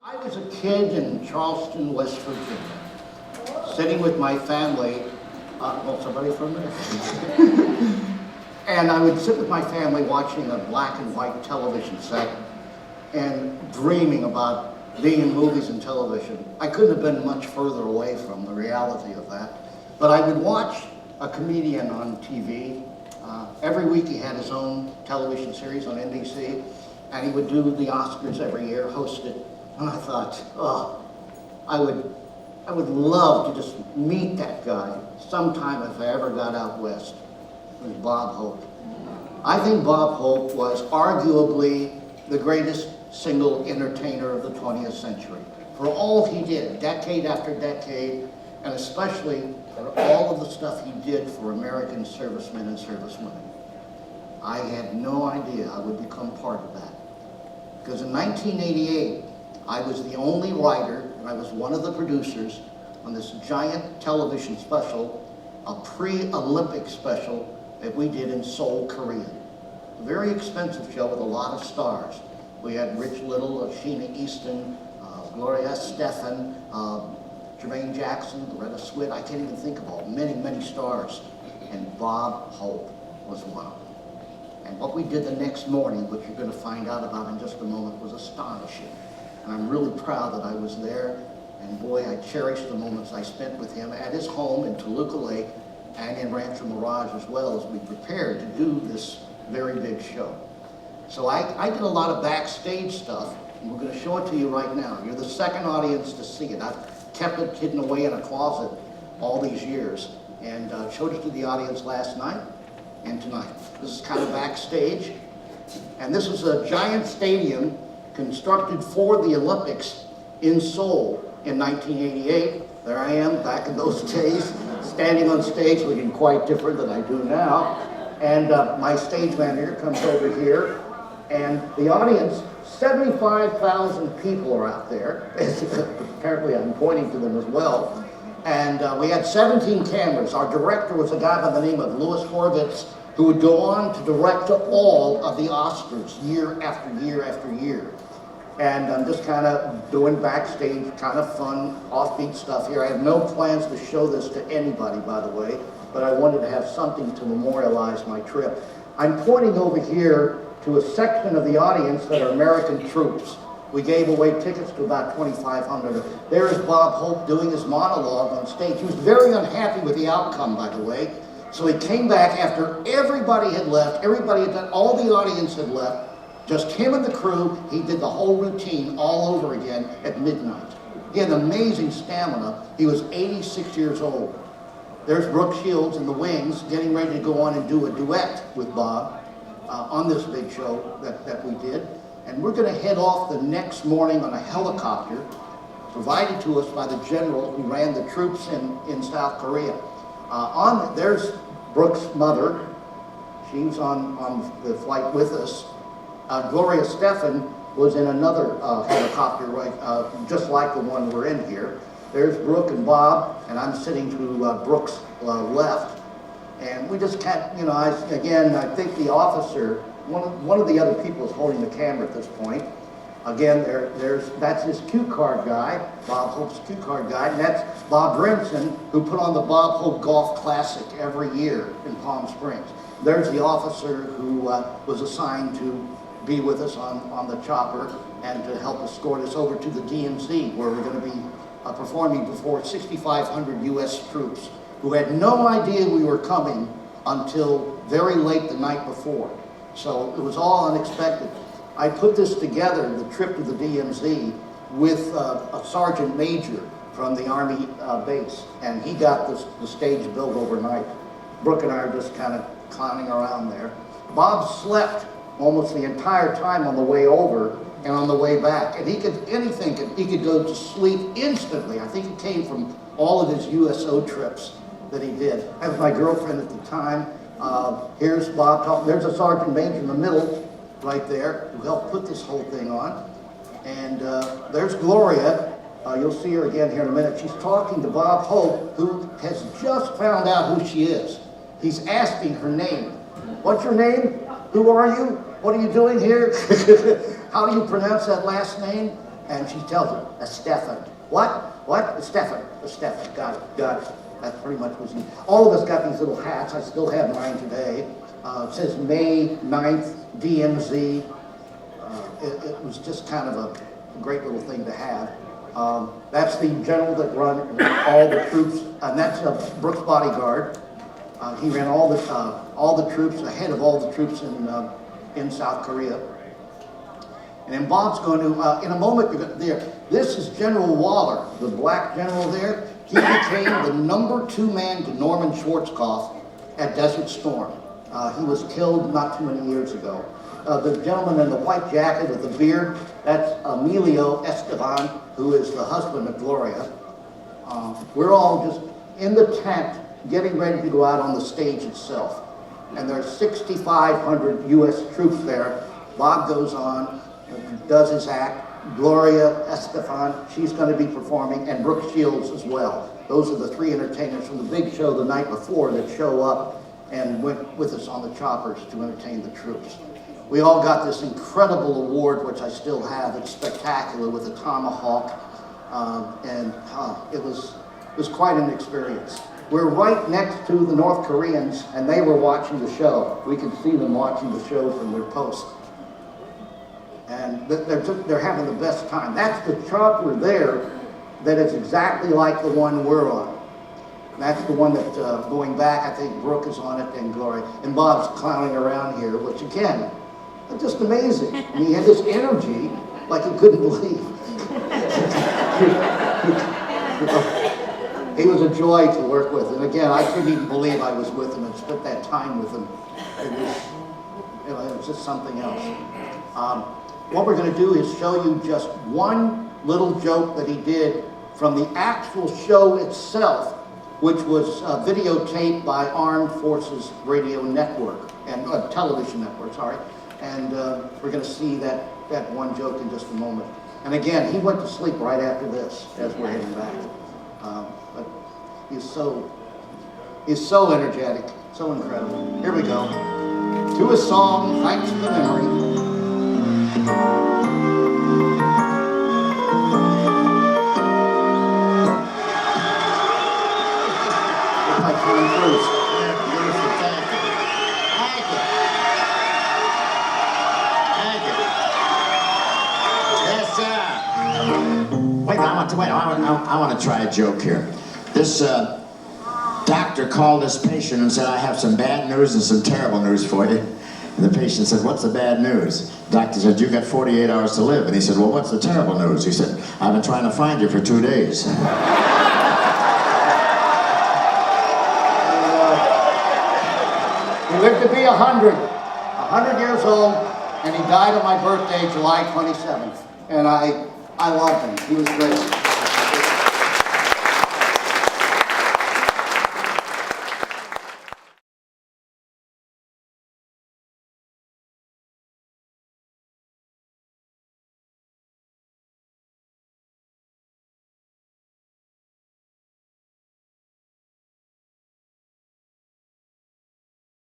I was a kid in Charleston, West Virginia, sitting with my family. Well, somebody from there. And I would sit with my family watching a black and white television set and dreaming about being in movies and television. I couldn't have been much further away from the reality of that. But I would watch a comedian on TV. Every week he had his own television series on NBC, and he would do the Oscars every year, host it. And I thought, oh, I would love to just meet that guy sometime if I ever got out west. It was Bob Hope. I think Bob Hope was arguably the greatest single entertainer of the 20th century. For all he did, decade after decade, and especially for all of the stuff he did for American servicemen and servicewomen. I had no idea I would become part of that. Because in 1988, I was the only writer, and I was one of the producers on this giant television special, a pre-Olympic special that we did in Seoul, Korea. A very expensive show with a lot of stars. We had Rich Little, Sheena Easton, Gloria Estefan, Jermaine Jackson, Loretta Swit. I can't even think of all, many, many stars. And Bob Hope was one of them. And what we did the next morning, which you're going to find out about in just a moment, was astonishing. And I'm really proud that I was there. And boy, I cherish the moments I spent with him at his home in Toluca Lake and in Rancho Mirage as well, as we prepared to do this very big show. So I did a lot of backstage stuff, and we're going to show it to you right now. You're the second audience to see it. I've kept it hidden away in a closet all these years, and showed it to the audience last night and tonight. This is kind of backstage, and this is a giant stadium constructed for the Olympics in Seoul in 1988. There I am back in those days, standing on stage looking quite different than I do now. And my stage manager comes over here, and the audience, 75,000 people are out there. Apparently I'm pointing to them as well. And we had 17 cameras. Our director was a guy by the name of Louis Horvitz, who would go on to direct all of the Oscars year after year after year. And I'm just kind of doing backstage, kind of fun, offbeat stuff here. I have no plans to show this to anybody, by the way, but I wanted to have something to memorialize my trip. I'm pointing over here to a section of the audience that are American troops. We gave away tickets to about 2,500. There is Bob Hope doing his monologue on stage. He was very unhappy with the outcome, by the way. So he came back after everybody had left, everybody had done, all the audience had left, just him and the crew. He did the whole routine all over again at midnight. He had amazing stamina. He was 86 years old. There's Brooke Shields in the wings getting ready to go on and do a duet with Bob on this big show that we did. And we're going to head off the next morning on a helicopter provided to us by the general who ran the troops in South Korea. There's Brooke's mother. She was on the flight with us. Gloria Estefan was in another helicopter, right, just like the one we're in here. There's Brooke and Bob, and I'm sitting to Brooke's left. And we just can't, you know, I think the officer, one of the other people is holding the camera at this point. Again, that's his cue card guy, Bob Hope's cue card guy, and that's Bob Brimson, who put on the Bob Hope Golf Classic every year in Palm Springs. There's the officer who was assigned to be with us on the chopper and to help escort us over to the DMZ, where we're going to be performing before 6,500 U.S. troops who had no idea we were coming until very late the night before. So it was all unexpected. I put this together, the trip to the DMZ, with a sergeant major from the Army base, and he got the stage built overnight. Brooke and I are just kind of clowning around there. Bob slept almost the entire time on the way over and on the way back, and he could go to sleep instantly. I think it came from all of his USO trips that he did. I was my girlfriend at the time. Here's Bob talking. There's a sergeant major in the middle right there who helped put this whole thing on. And there's Gloria. You'll see her again here in a minute. She's talking to Bob Hope, who has just found out who she is. He's asking her name. What's your name? Who are you? What are you doing here? How do you pronounce that last name? And she tells him, Stefan. What? Stefan. Stefan. Got it. That pretty much was he. All of us got these little hats. I still have mine today. It says May 9th, DMZ. It was just kind of a great little thing to have. That's the general that run all the troops, and that's Brooks' bodyguard. He ran all the troops, ahead of all the troops in South Korea. And then Bob's going to, in a moment, this is General Waller, the black general there. He became the #2 man to Norman Schwarzkopf at Desert Storm. He was killed not too many years ago. The gentleman in the white jacket with the beard, that's Emilio Esteban, who is the husband of Gloria. We're all just in the tent getting ready to go out on the stage itself. And there's 6,500 U.S. troops there. Bob goes on, does his act. Gloria Estefan, she's going to be performing, and Brooke Shields as well. Those are the 3 entertainers from the big show the night before that show up and went with us on the choppers to entertain the troops. We all got this incredible award, which I still have. It's spectacular with a tomahawk, and it was quite an experience. We're right next to the North Koreans, and they were watching the show. We could see them watching the show from their post. And they're having the best time. That's the chopper there that is exactly like the one we're on. That's the one that, going back, I think Brooke is on it and Gloria. And Bob's clowning around here, which again, just amazing. And he had this energy like he couldn't believe. He was a joy to work with. And again, I couldn't even believe I was with him and spent that time with him. It was just something else. What we're going to do is show you just one little joke that he did from the actual show itself, which was videotaped by Armed Forces Radio Network, and Television Network, sorry. And we're going to see that one joke in just a moment. And again, he went to sleep right after this as we're heading back. But he's so energetic, so incredible. Here we go. To a song, thanks to the memory. I want to try a joke here. This doctor called this patient and said, I have some bad news and some terrible news for you. And the patient said, what's the bad news? The doctor said, you got 48 hours to live. And he said, well, what's the terrible news? He said, I've been trying to find you for 2 days. He lived to be 100 years old, and he died on my birthday, July 27th. And I loved him. He was great.